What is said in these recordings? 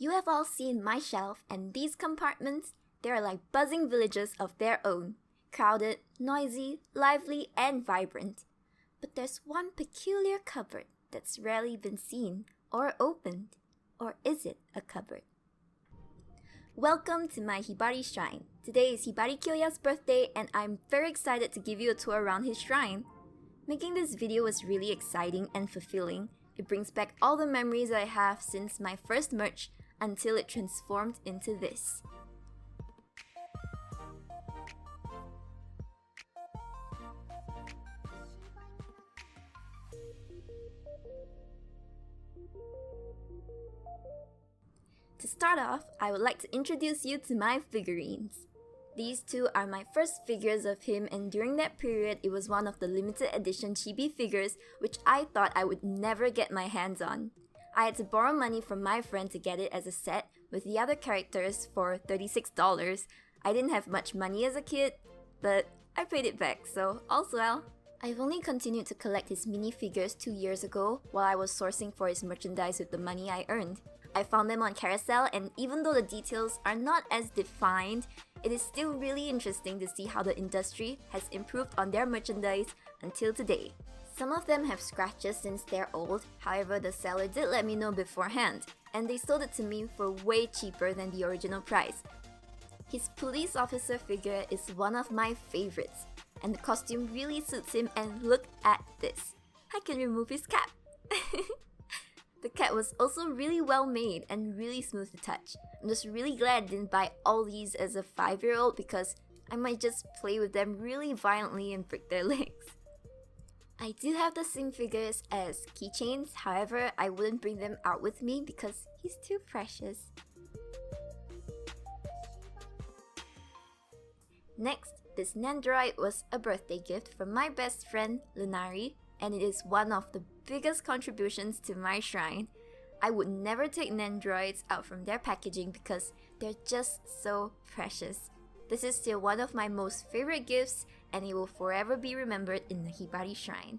You have all seen my shelf, and these compartments, they are like buzzing villages of their own. Crowded, noisy, lively, and vibrant. But there's one peculiar cupboard that's rarely been seen or opened. Or is it a cupboard? Welcome to my Hibari Shrine. Today is Hibari Kyoya's birthday and I'm very excited to give you a tour around his shrine. Making this video was really exciting and fulfilling. It brings back all the memories I have since my first merch until it transformed into this. To start off, I would like to introduce you to my figurines. These two are my first figures of him, and during that period it was one of the limited edition chibi figures which I thought I would never get my hands on. I had to borrow money from my friend to get it as a set with the other characters for $36. I didn't have much money as a kid, but I paid it back, so all's well. I've only continued to collect his minifigures 2 years ago while I was sourcing for his merchandise with the money I earned. I found them on Carousell, and even though the details are not as defined, it is still really interesting to see how the industry has improved on their merchandise until today. Some of them have scratches since they're old, however the seller did let me know beforehand, and they sold it to me for way cheaper than the original price. His police officer figure is one of my favorites, and the costume really suits him, and look at this. I can remove his cap! The cap was also really well made and really smooth to touch. I'm just really glad I didn't buy all these as a 5-year-old because I might just play with them really violently and break their legs. I do have the same figures as keychains, however I wouldn't bring them out with me because he's too precious. Next, this Nendoroid was a birthday gift from my best friend Lunari, and it is one of the biggest contributions to my shrine. I would never take Nendoroids out from their packaging because they're just so precious. This is still one of my most favorite gifts, and it will forever be remembered in the Hibari Shrine.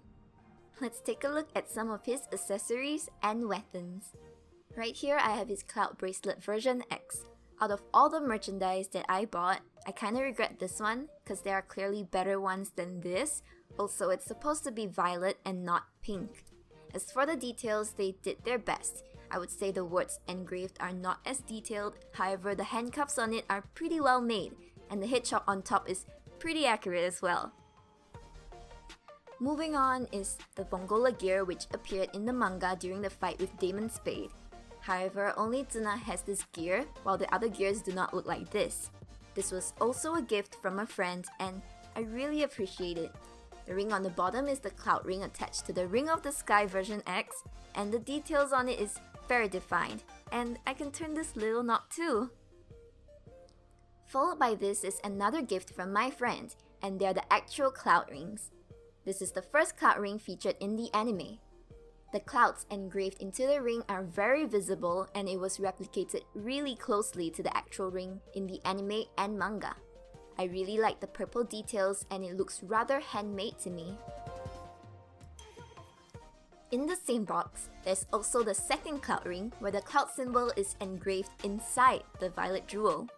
Let's take a look at some of his accessories and weapons. Right here I have his Cloud Bracelet version X. Out of all the merchandise that I bought, I kinda regret this one because there are clearly better ones than this. Also, it's supposed to be violet and not pink. As for the details, they did their best. I would say the words engraved are not as detailed, however the handcuffs on it are pretty well made, and the hedgehog on top is pretty accurate as well. Moving on is the Vongola gear, which appeared in the manga during the fight with Damon Spade. However, only Tsuna has this gear, while the other gears do not look like this. This was also a gift from a friend, and I really appreciate it. The ring on the bottom is the cloud ring attached to the Ring of the Sky version X, and the details on it is very defined, and I can turn this little knob too. Followed by this is another gift from my friend, and they're the actual cloud rings. This is the first cloud ring featured in the anime. The clouds engraved into the ring are very visible, and it was replicated really closely to the actual ring in the anime and manga. I really like the purple details, and it looks rather handmade to me. In the same box, there's also the second cloud ring where the cloud symbol is engraved inside the violet jewel.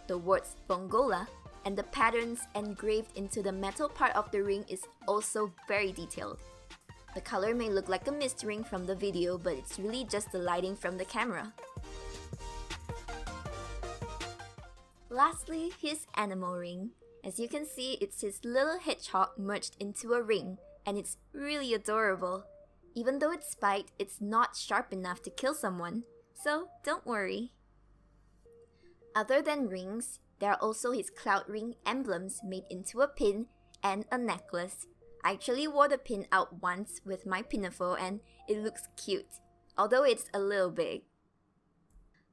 The words Vongola and the patterns engraved into the metal part of the ring is also very detailed. The color may look like a mist ring from the video, but it's really just the lighting from the camera. Lastly, his animal ring. As you can see, it's his little hedgehog merged into a ring, and it's really adorable. Even though it's spiked, it's not sharp enough to kill someone, so don't worry. Other than rings, there are also his cloud ring emblems made into a pin and a necklace. I actually wore the pin out once with my pinafore and it looks cute, although it's a little big.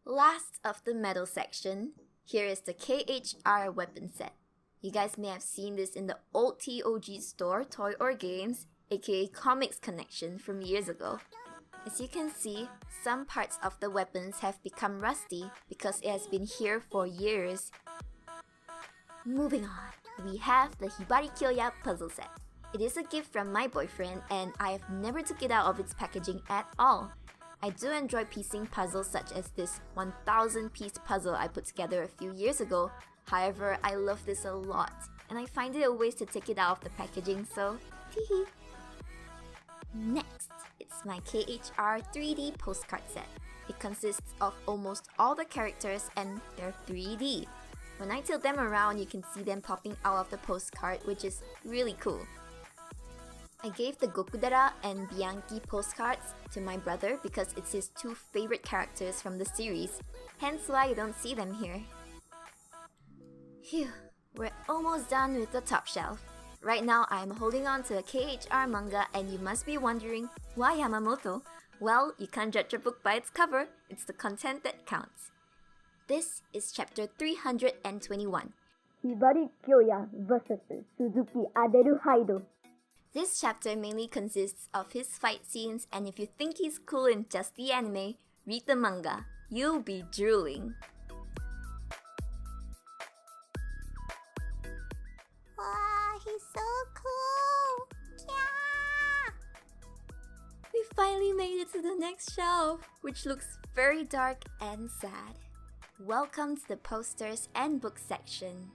Last of the metal section, here is the KHR weapon set. You guys may have seen this in the old TOG store, Toy or Games, aka Comics Connection from years ago. As you can see, some parts of the weapons have become rusty because it has been here for years. Moving on, we have the Hibari Kyoya puzzle set. It is a gift from my boyfriend and I have never took it out of its packaging at all. I do enjoy piecing puzzles such as this 1000-piece puzzle I put together a few years ago. However, I love this a lot, and I find it a waste to take it out of the packaging, so teehee. Next, it's my KHR 3D postcard set. It consists of almost all the characters and they're 3D. When I tilt them around, you can see them popping out of the postcard, which is really cool. I gave the Gokudera and Bianchi postcards to my brother because it's his two favorite characters from the series, hence why you don't see them here. Phew, we're almost done with the top shelf. Right now I'm holding on to a KHR manga and you must be wondering, why Yamamoto? Well, you can't judge a book by its cover, it's the content that counts. This is chapter 321. Hibari Kyoya vs Suzuki Aderuhaido. This chapter mainly consists of his fight scenes, and if you think he's cool in just the anime, read the manga. You'll be drooling. Wow, he's so cool! Yeah! We finally made it to the next shelf, which looks very dark and sad. Welcome to the posters and book section.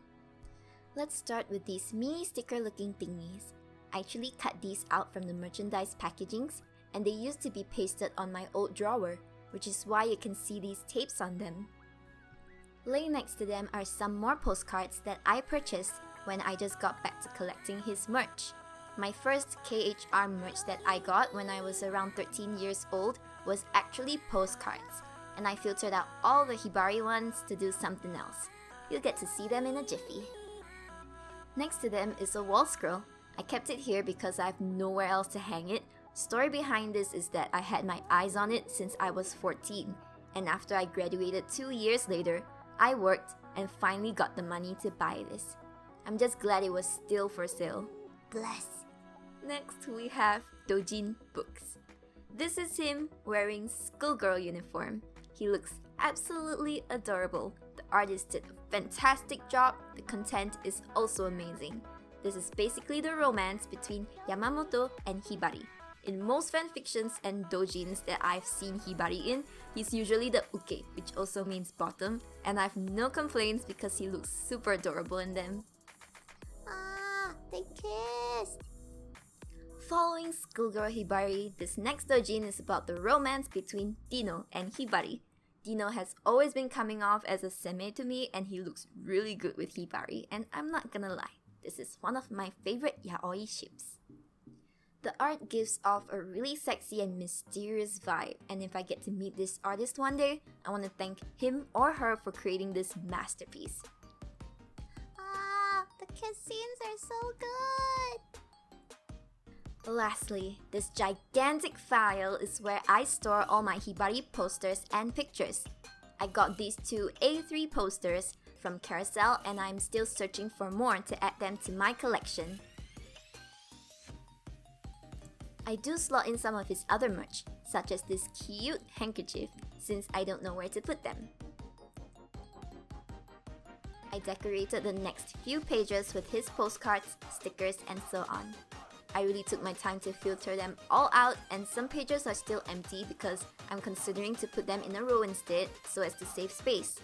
Let's start with these mini sticker looking thingies. I actually cut these out from the merchandise packagings, and they used to be pasted on my old drawer, which is why you can see these tapes on them. Laying next to them are some more postcards that I purchased when I just got back to collecting his merch. My first KHR merch that I got when I was around 13 years old was actually postcards, and I filtered out all the Hibari ones to do something else. You'll get to see them in a jiffy. Next to them is a wall scroll. I kept it here because I have nowhere else to hang it. Story behind this is that I had my eyes on it since I was 14, and after I graduated 2 years later, I worked and finally got the money to buy this. I'm just glad it was still for sale. Bless. Next we have Dojin Books. This is him wearing schoolgirl uniform. He looks absolutely adorable. The artist did a fantastic job. The content is also amazing. This is basically the romance between Yamamoto and Hibari. In most fanfictions and doujins that I've seen Hibari in, he's usually the uke, which also means bottom, and I have no complaints because he looks super adorable in them. Ah, they kissed! Following Schoolgirl Hibari, this next doujin is about the romance between Dino and Hibari. Dino has always been coming off as a seme to me, and he looks really good with Hibari, and I'm not gonna lie, this is one of my favorite yaoi ships. The art gives off a really sexy and mysterious vibe, and if I get to meet this artist one day, I want to thank him or her for creating this masterpiece. Ah, the kiss scenes are so good! Lastly, this gigantic file is where I store all my Hibari posters and pictures. I got these two A3 posters from Carousel, and I'm still searching for more to add them to my collection. I do slot in some of his other merch, such as this cute handkerchief, since I don't know where to put them. I decorated the next few pages with his postcards, stickers, and so on. I really took my time to filter them all out, and some pages are still empty because I'm considering to put them in a row instead so as to save space.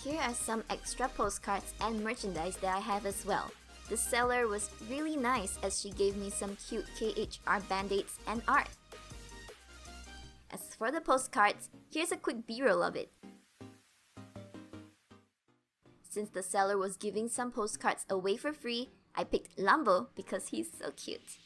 Here are some extra postcards and merchandise that I have as well. The seller was really nice as she gave me some cute KHR band-aids and art. As for the postcards, here's a quick b-roll of it. Since the seller was giving some postcards away for free, I picked Lambo because he's so cute.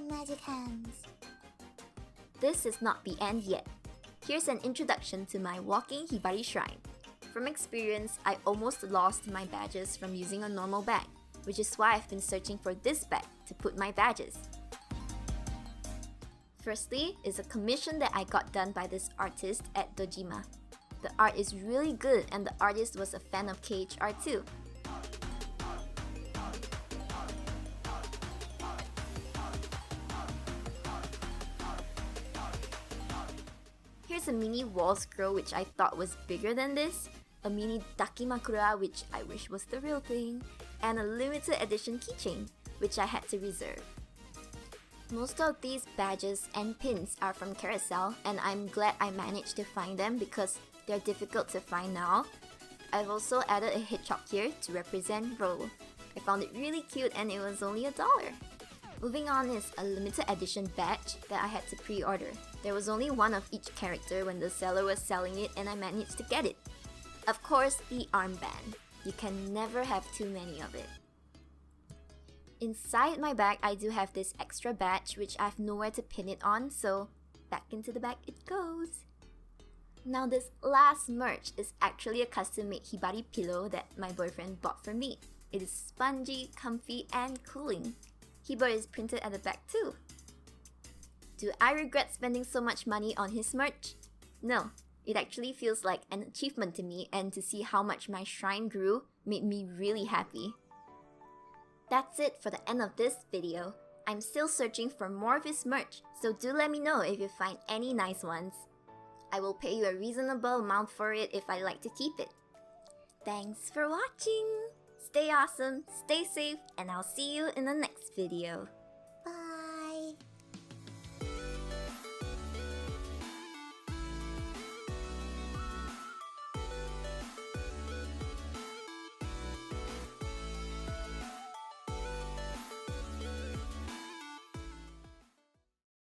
Magic hands. This is not the end yet. Here's an introduction to my walking Hibari shrine. From experience, I almost lost my badges from using a normal bag, which is why I've been searching for this bag to put my badges. Firstly is a commission that I got done by this artist at Dojima. The art is really good and the artist was a fan of KHR too. Here's a mini wall scroll which I thought was bigger than this, a mini Dakimakura which I wish was the real thing, and a limited edition keychain which I had to reserve. Most of these badges and pins are from Carousel and I'm glad I managed to find them because they're difficult to find now. I've also added a hedgehog here to represent Roll. I found it really cute and it was only $1. Moving on is a limited edition badge that I had to pre-order. There was only one of each character when the seller was selling it and I managed to get it. Of course, the armband. You can never have too many of it. Inside my bag, I do have this extra badge which I have nowhere to pin it on, so back into the bag it goes. Now this last merch is actually a custom-made Hibari pillow that my boyfriend bought for me. It is spongy, comfy, and cooling. Hiba is printed at the back too. Do I regret spending so much money on his merch? No, it actually feels like an achievement to me, and to see how much my shrine grew made me really happy. That's it for the end of this video. I'm still searching for more of his merch, so do let me know if you find any nice ones. I will pay you a reasonable amount for it if I like to keep it. Thanks for watching! Stay awesome, stay safe, and I'll see you in the next video.